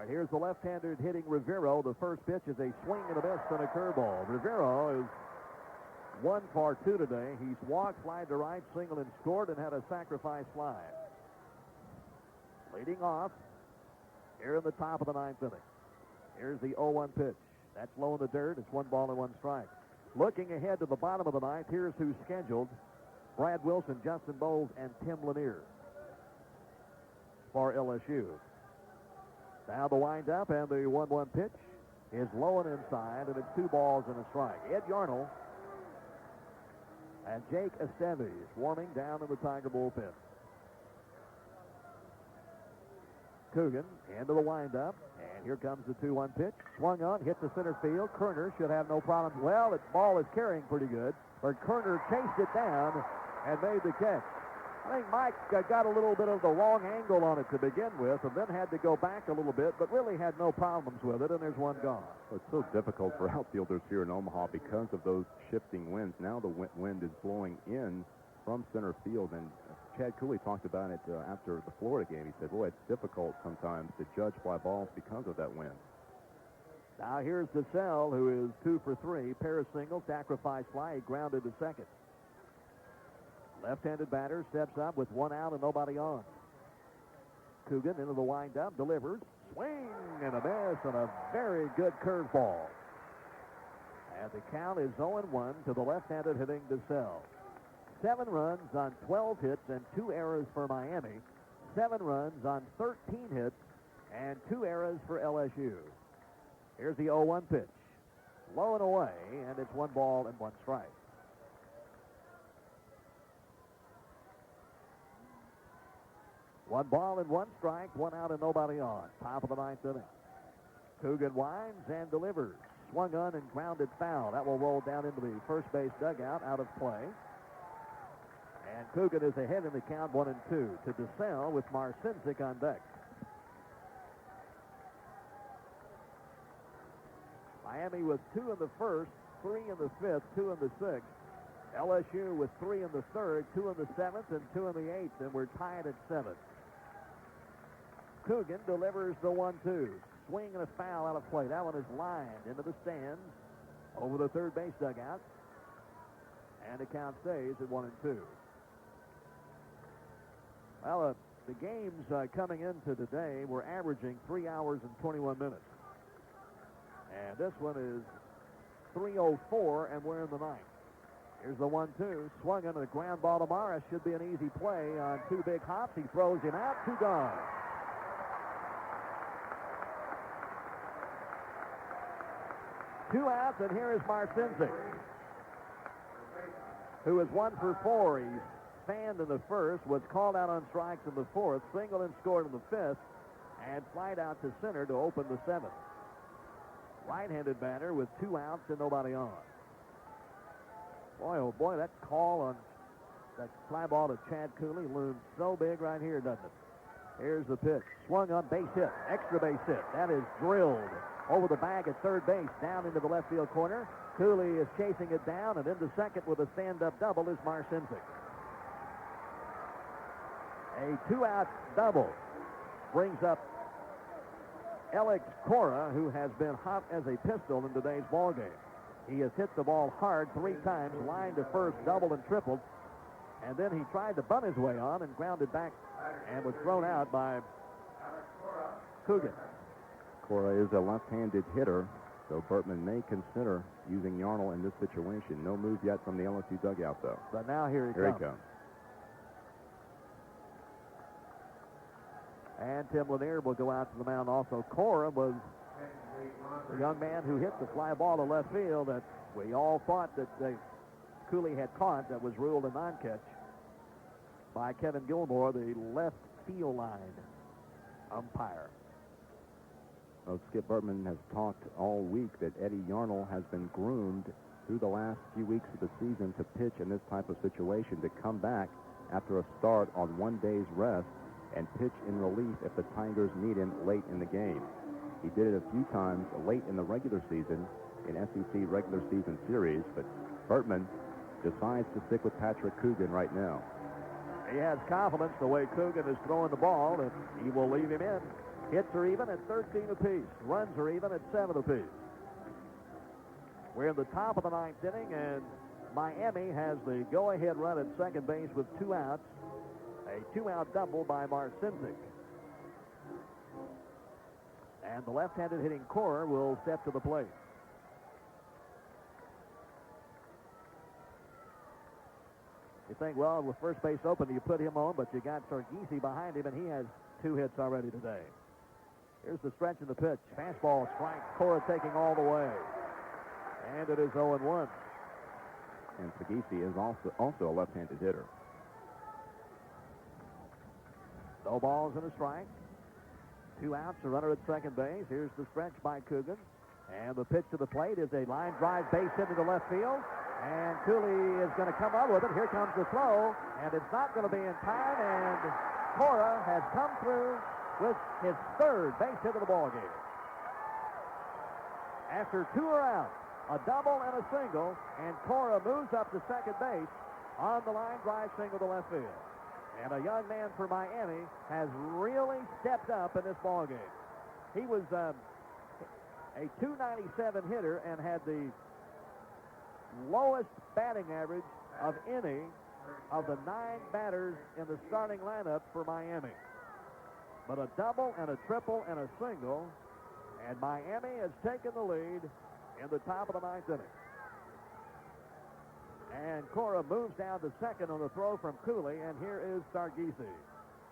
And here's the left-hander hitting Rivero. The first pitch is a swing and a miss and a curveball. Rivero is 1 for 2 today. He's walked, fly to right, single and scored, and had a sacrifice fly. Leading off here in the top of the 9th inning. Here's the 0-1 pitch. That's low in the dirt. It's 1 ball and 1 strike. Looking ahead to the bottom of the 9th, here's who's scheduled. Brad Wilson, Justin Bowles, and Tim Lanier for LSU. Now the windup and the 1-1 pitch is low and inside, and it's 2 balls and a strike. Ed Yarnell and Jake Estevez warming down in the Tiger bullpen. Coogan into the windup, and here comes the 2-1 pitch. Swung on, hit the center field. Kerner should have no problem. Well, the ball is carrying pretty good, but Kerner chased it down and made the catch. I think Mike got a little bit of the wrong angle on it to begin with, and then had to go back a little bit, but really had no problems with it, and there's 1 gone. It's so difficult for outfielders here in Omaha because of those shifting winds. Now the wind is blowing in from center field, and Chad Cooley talked about it after the Florida game. He said, boy, it's difficult sometimes to judge fly balls because of that wind. Now here's DeSalle, who is 2 for 3. Pair of singles, sacrifice fly. He grounded to second. Left-handed batter steps up with 1 out and nobody on. Coogan into the windup, delivers. Swing and a miss and a very good curveball. And the count is 0-1 to the left-handed hitting DeSalle. 7 runs on 12 hits and 2 errors for Miami. 7 runs on 13 hits and 2 errors for LSU. Here's the 0-1 pitch. Low and away, and it's 1 ball and 1 strike. One ball and 1 strike, 1 out and nobody on. Top of the 9th inning. Coogan winds and delivers. Swung on and grounded foul. That will roll down into the first base dugout, out of play. And Coogan is ahead in the count, 1-2 to DeSalle with Marcinsic on deck. Miami with 2 in the first, 3 in the 5th, 2 in the 6th. LSU with 3 in the 3rd, 2 in the 7th, and 2 in the 8th, and we're tied at 7. Coogan delivers the 1-2. Swing and a foul out of play. That one is lined into the stands over the third base dugout. And the count stays at 1-2. Well, the games coming into today were averaging 3 hours and 21 minutes. And this one is 3:04, and we're in the 9th. Here's the 1-2. Swung into the ground ball to Morris. Should be an easy play on 2 big hops. He throws him out. 2 gone. Two outs, and here is Marcinsic, who is 1 for 4. He's fanned in the first, was called out on strikes in the 4th, singled and scored in the 5th, and flied out to center to open the 7th. Right-handed batter with 2 outs and nobody on. Boy, oh boy, that call on that fly ball to Chad Cooley looms so big right here, doesn't it? Here's the pitch. Swung on, base hit. Extra base hit. That is drilled over the bag at third base, down into the left field corner. Cooley is chasing it down, and into second with a stand-up double is Marcinsic. A 2-out double brings up Alex Cora, who has been hot as a pistol in today's ballgame. He has hit the ball hard 3 times, lined to first, doubled and tripled, and then he tried to bunt his way on and grounded back and was thrown out by Coogan. Cora is a left-handed hitter, so Bertman may consider using Yarnell in this situation. No move yet from the LSU dugout, though. But now here he comes. And Tim Lanier will go out to the mound also. Cora was the young man who hit the fly ball to left field that we all thought that Cooley had caught. That was ruled a non-catch by Kevin Gilmore, the left field line umpire. Well, Skip Bertman has talked all week that Eddie Yarnell has been groomed through the last few weeks of the season to pitch in this type of situation, to come back after a start on 1 day's rest and pitch in relief if the Tigers need him late in the game. He did it a few times late in the regular season in SEC regular season series, but Bertman decides to stick with Patrick Coogan right now. He has confidence the way Coogan is throwing the ball, and he will leave him in. Hits are even at 13 apiece. Runs are even at 7 apiece. We're in the top of the 9th inning, and Miami has the go-ahead run at second base with 2 outs. A 2-out double by Marcinzik. And the left-handed hitting Cora will step to the plate. You think, well, with first base open, you put him on, but you got Sargisi behind him, and he has 2 hits already today. Here's the stretch of the pitch. Fastball strike. Cora taking all the way. And it is 0-1. And Sargisi is also a left-handed hitter. No balls and a strike. 2 outs, a runner at second base. Here's the stretch by Coogan. And the pitch to the plate is a line drive base hit into left field. And Cooley is going to come up with it. Here comes the throw, and it's not going to be in time, and Cora has come through with his 3rd base hit of the ballgame. After 2 are out, a double and a single, and Cora moves up to second base on the line drive single to left field. And a young man for Miami has really stepped up in this ballgame. He was a .297 hitter and had the lowest batting average of any of the 9 batters in the starting lineup for Miami. But a double and a triple and a single, and Miami has taken the lead in the top of the 9th inning. And Cora moves down to second on the throw from Cooley, and here is Sargisi,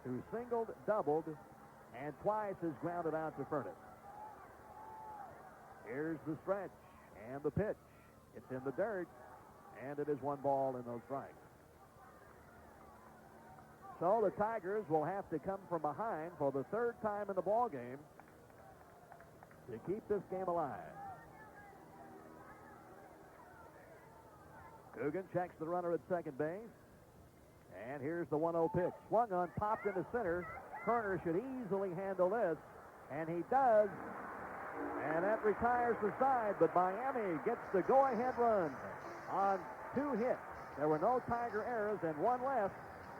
who singled, doubled, and twice has grounded out to Furnace. Here's the stretch and the pitch. It's in the dirt, and it is 1 ball and no strikes. So the Tigers will have to come from behind for the 3rd time in the ball game to keep this game alive. Coogan checks the runner at second base. And here's the 1-0 pitch. Swung on, popped into center. Kerner should easily handle this, and he does. And that retires the side, but Miami gets the go-ahead run on 2 hits. There were no Tiger errors and 1 left.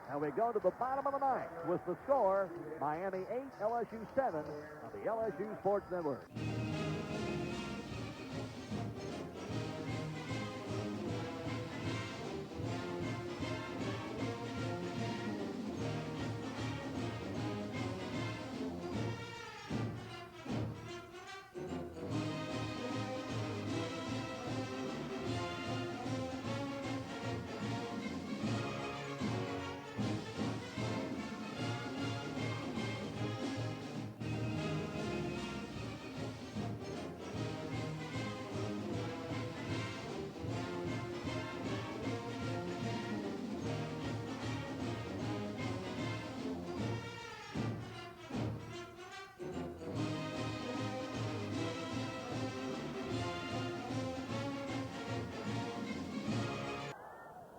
And we go to the bottom of the 9th with the score, Miami 8, LSU 7 on the LSU Sports Network.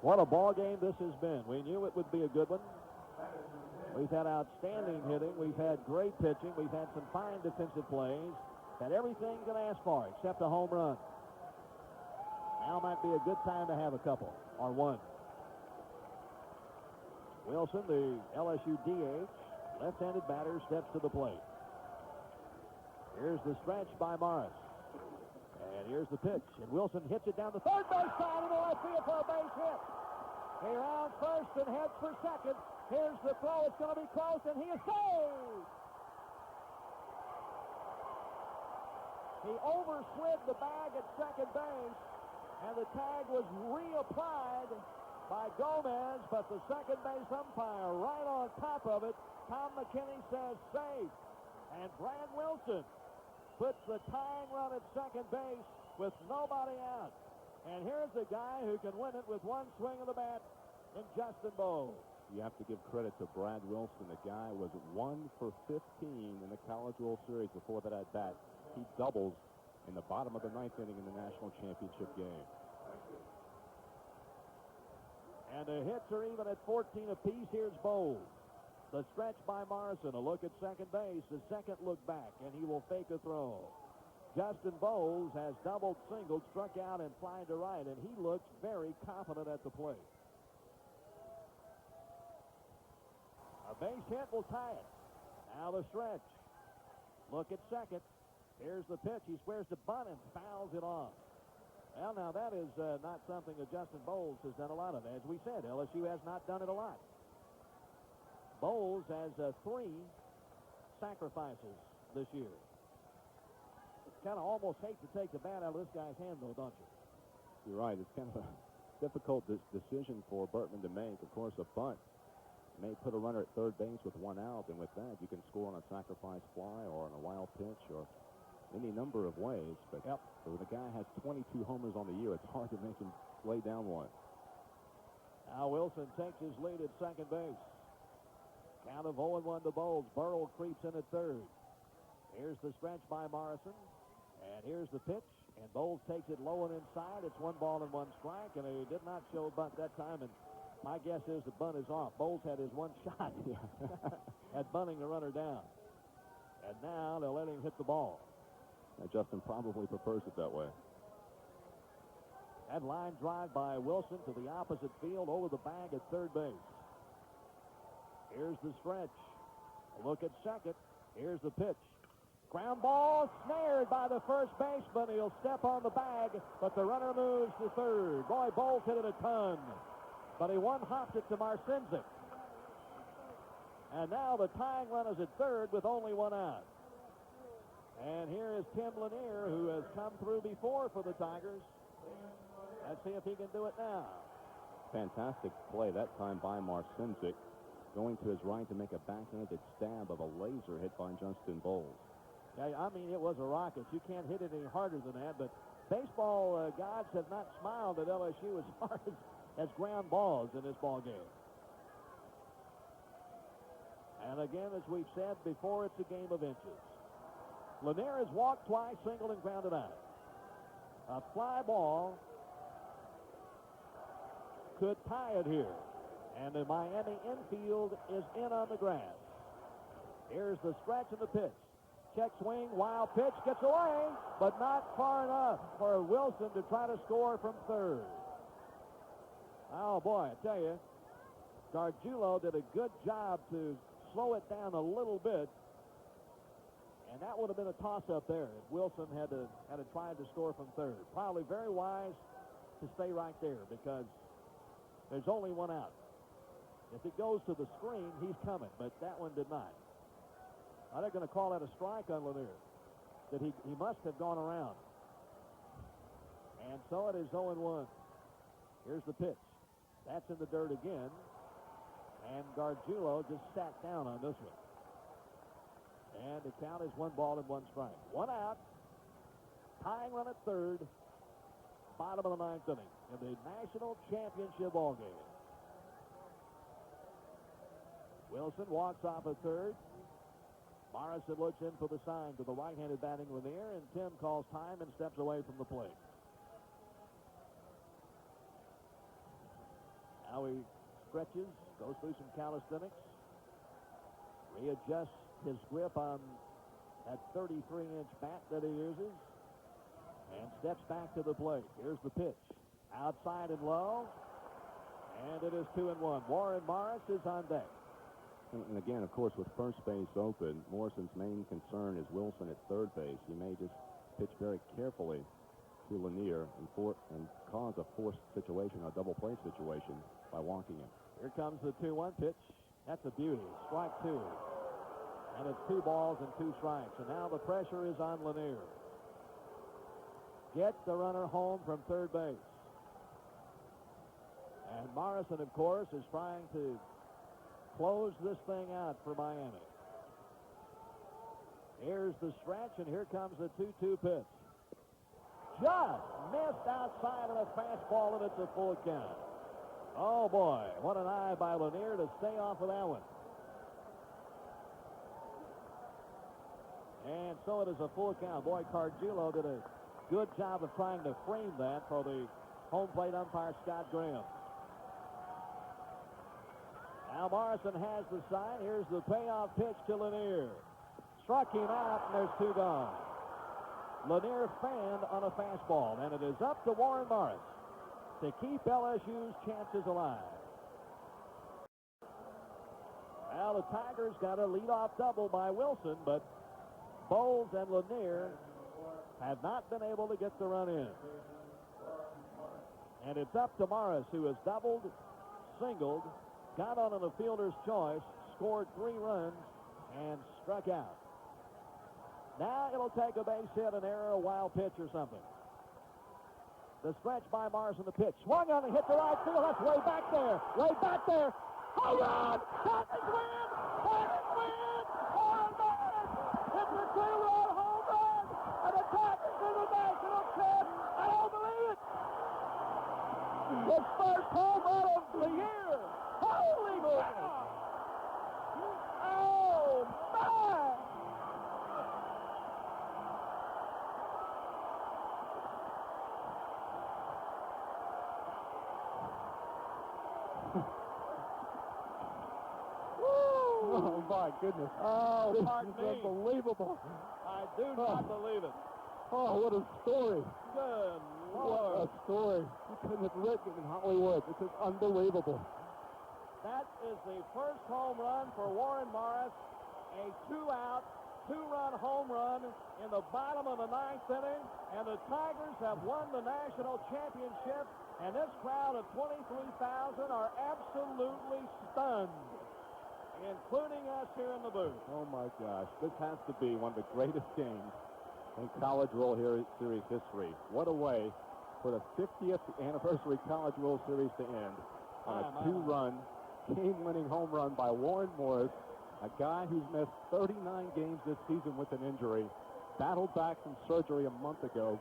What a ball game this has been. We knew it would be a good one. We've had outstanding hitting. We've had great pitching. We've had some fine defensive plays. Had everything you can ask for except a home run. Now might be a good time to have a couple, or 1. Wilson, the LSU DH, left-handed batter, steps to the plate. Here's the stretch by Morris. And here's the pitch. And Wilson hits it down the third base side into left field for a base hit. He rounds first and heads for second. Here's the throw. It's going to be close, and he is saved. He overslid the bag at second base, and the tag was reapplied by Gomez, but the second base umpire right on top of it. Tom McKinney says safe. And Brad Wilson puts the tying run at second base with nobody out. And here's a guy who can win it with 1 swing of the bat in Justin Bowles. You have to give credit to Brad Wilson. The guy was 1 for 15 in the College World Series before that at bat. He doubles in the bottom of the 9th inning in the national championship game. And the hits are even at 14 apiece. Here's Bowles. The stretch by Morrison. A look at second base. The second look back, and he will fake a throw. Justin Bowles has doubled, singled, struck out, and flied to right, and he looks very confident at the plate. A base hit will tie it. Now the stretch. Look at second. Here's the pitch. He squares to bunt and fouls it off. Well, now that is not something that Justin Bowles has done a lot of. As we said, LSU has not done it a lot. Bowles has 3 sacrifices this year. Kind of almost hate to take the bat out of this guy's hand, though, don't you? You're right. It's kind of a difficult decision for Bertman to make. Of course, a bunt may put a runner at third base with 1 out, and with that, you can score on a sacrifice fly or on a wild pitch or any number of ways. But when the guy has 22 homers on the year, it's hard to make him lay down one. Now Wilson takes his lead at second base. Count of 0-1 to Bowles. Burrell creeps in at third. Here's the stretch by Morrison. And here's the pitch. And Bowles takes it low and inside. It's 1 ball and 1 strike. And he did not show a bunt that time. And my guess is the bunt is off. Bowles had his 1 shot at bunting the runner down. And now they'll let him hit the ball. Now Justin probably prefers it that way. That line drive by Wilson to the opposite field over the bag at third base. Here's the stretch. A look at second. Here's the pitch. Ground ball snared by the first baseman. He'll step on the bag, but the runner moves to third. Boy, Bowles hit it a ton, but he one-hopped it to Marcinzik. And now the tying run is at third with only 1 out. And here is Tim Lanier, who has come through before for the Tigers. Let's see if he can do it now. Fantastic play that time by Marcinzik, going to his right to make a backhanded stab of a laser hit by Justin Bowles. Yeah, I mean, it was a rocket. You can't hit it any harder than that, but baseball gods have not smiled at LSU as hard as ground balls in this ball game. And again, as we've said before, it's a game of inches. Lanier has walked twice, singled and grounded out. A fly ball could tie it here. And the Miami infield is in on the grass. Here's the stretch and the pitch. Check swing, wild pitch, gets away, but not far enough for Wilson to try to score from third. Oh, boy, I tell you, Gargiulo did a good job to slow it down a little bit, and that would have been a toss-up there if Wilson had tried to score from third. Probably very wise to stay right there because there's only 1 out. If it goes to the screen, he's coming, but that one did not. Now they're going to call that a strike on Lanier, that he must have gone around. And so it is 0-1. Here's the pitch. That's in the dirt again. And Gargiulo just sat down on this one. And the count is 1 ball and 1 strike. 1 out. Tying run at third. Bottom of the 9th inning in the national championship ball game. Wilson walks off at third. Morrison looks in for the sign to the right-handed batting Lanier, and Tim calls time and steps away from the plate. Now he stretches, goes through some calisthenics, readjusts his grip on that 33-inch bat that he uses, and steps back to the plate. Here's the pitch. Outside and low, and it is 2-1. Warren Morris is on deck. And again, of course, with first base open, Morrison's main concern is Wilson at third base. He may just pitch very carefully to Lanier and cause a forced situation, a double play situation, by walking him. Here comes the 2-1 pitch. That's a beauty. Strike 2. And it's 2 balls and 2 strikes. And now the pressure is on Lanier. Get the runner home from third base. And Morrison, of course, is trying to close this thing out for Miami. Here's the stretch, and here comes the 2-2 pitch. Just missed outside of a fastball, and it's a full count. Oh, boy, what an eye by Lanier to stay off of that one. And so it is a full count. Boy, Gargiulo did a good job of trying to frame that for the home plate umpire, Scott Graham. Now Morrison has the sign. Here's the payoff pitch to Lanier. Struck him out, and there's 2 gone. Lanier fanned on a fastball, and it is up to Warren Morris to keep LSU's chances alive. Well, the Tigers got a leadoff double by Wilson, but Bowles and Lanier have not been able to get the run in. And it's up to Morris, who has doubled, singled, got on a fielder's choice, scored 3 runs, and struck out. Now it'll take a base hit, an error, a wild pitch, or something. The stretch by Morris and the pitch. Swung on and hit to right field. That's way back there. Way back there. Home run! Tigers win! Tigers win! Warren Morris! It's a 2-run home run! And the Tigers in the national champ! I don't believe it! His first home run of the year! Holy cow! Oh, my! Oh, my goodness. Oh, this pardon is me. unbelievable. I do not believe it. Oh, what a story. Good What Lord. a story. You couldn't have written it in Hollywood. This is unbelievable. That is the first home run for Warren Morris. A 2-out, 2-run home run in the bottom of the 9th inning. And the Tigers have won the national championship. And this crowd of 23,000 are absolutely stunned, including us here in the booth. Oh, my gosh. This has to be one of the greatest games in College World Series history. What a way for the 50th anniversary College World Series to end on a 2-run, game-winning home run by Warren Morris, a guy who's missed 39 games this season with an injury, battled back from surgery a month ago,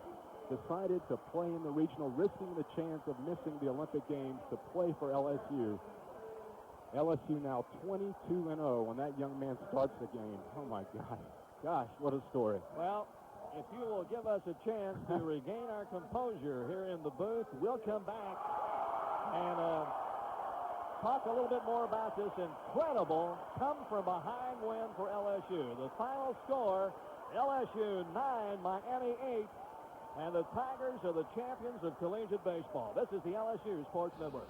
decided to play in the regional, risking the chance of missing the Olympic Games to play for LSU. LSU now 22-0 when that young man starts the game. Oh, my God. Gosh, what a story. Well, if you will give us a chance to regain our composure here in the booth, we'll come back and talk a little bit more about this incredible come-from-behind win for LSU. The final score, LSU 9, Miami 8, and the Tigers are the champions of collegiate baseball. This is the LSU Sports Network.